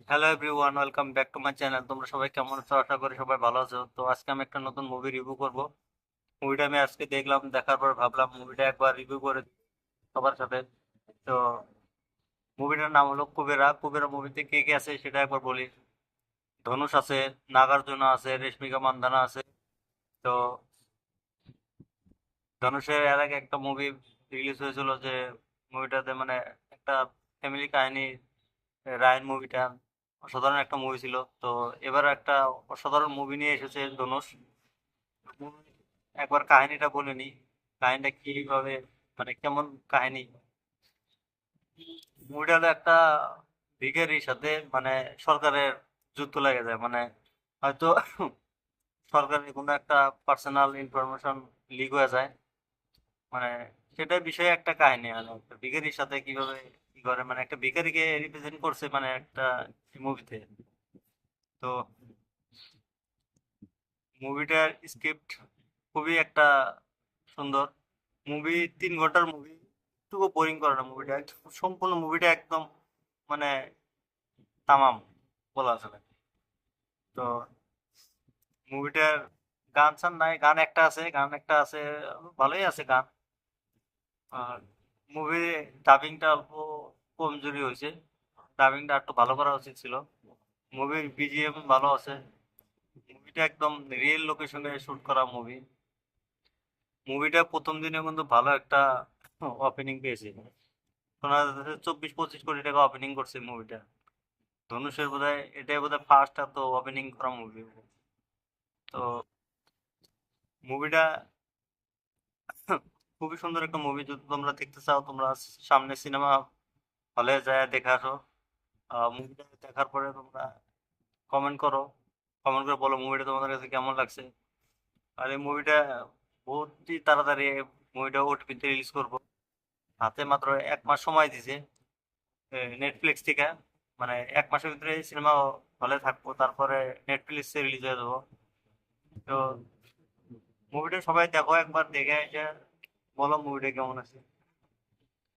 Hello everyone, welcome back to my channel. তোমরা সবাই কেমন আছো? আশা করি সবাই ভালো আছো। তো আজকে আমি একটা নতুন মুভি রিভিউ করব। মুভিটা আমি আজকে দেখলাম, দেখার পর ভাবলাম মুভিটা একবার রিভিউ করে দিই সবার সাথে। তো মুভিটার নাম হলো কুবেরা। কুবেরা মুভিতে কে কে আছে সেটা একবার বলি। ধনুষ আছে, নাগার্জুনা আছে, রেশমিকা মান্দানা আছে। তো ধনুষের এর আগে একটা মুভি রিলিজ হয়েছিল, যে মুভিটাতে মানে একটা ফ্যামিলি কাহিনী, রায়ন মুভিটা অসাধারণ একটা মুভি ছিল। তো এবার একটা অসাধারণ মুভি নিয়ে এসেছে ধনুষ। একবার কাহিনীটা বলে নি, কাহিনীটা কিভাবে, মানে কেমন কাহিনী। মুভিটা হলো একটা ভিখারির সাথে মানে সরকারের যুদ্ধ লেগে যায়, মানে হয়তো সরকারের কোনো একটা পার্সোনাল ইনফরমেশন লিক হয়ে যায়, মানে সেটা বিষয়ে একটা কাহিনী। মানে একটা ভিখারির সাথে কিভাবে কি করে, মানে একটা ভিখারিকে রিপ্রেজেন্ট করছে মানে একটা মুভিতে। তো মুভিটার স্ক্রিপ্ট খুবই একটা সুন্দর। মুভি 3 ঘন্টার মুভি, একটুকু বোরিং করে না মুভিটা। সম্পূর্ণ মুভিটা একদম মানে তামাম বলা আসলে। তো মুভিটার গান ছান নাই, গান একটা আছে, ভালোই আছে গান। আর মুভি ডাবিংটা অল্প কমজোরি হয়েছে, ডাবিংটা একটু ভালো করা উচিত ছিল। মুভির বিজিএম ভালো আছে। মুভিটা একদম রিয়েল লোকেশনে শুট করা মুভি। মুভিটা প্রথম দিনে কিন্তু ভালো একটা ওপেনিং পেয়েছে। শোনা যাচ্ছে 24-25 কোটি টাকা ওপেনিং করছে মুভিটা। ধনুষের বোধহয় এটাই বোধহয় ফার্স্ট এত ওপেনিং করা মুভি। তো মুভিটা খুবই সুন্দর একটা মুভি। যদি তোমরা দেখতে চাও, তোমরা সামনে সিনেমা হলে যায় দেখে আসো। মুভিটা দেখার পরে তোমরা কমেন্ট করো, কমেন্ট করে বলো মুভিটা তোমাদের কাছে কেমন লাগছে। আর এই মুভিটা বহুতই তাড়াতাড়ি মুভিটা ওটিটিতে রিলিজ করবো। হাতে মাত্র 1 মাস সময় দিছে নেটফ্লিক্স থেকে। মানে 1 মাসের ভিতরে সিনেমা হলে থাকবো, তারপরে নেটফ্লিক্সে রিলিজ হয়ে যাবো। তো মুভিটা সবাই দেখো, একবার দেখে এসে বলো মুভিটা কেমন আছে।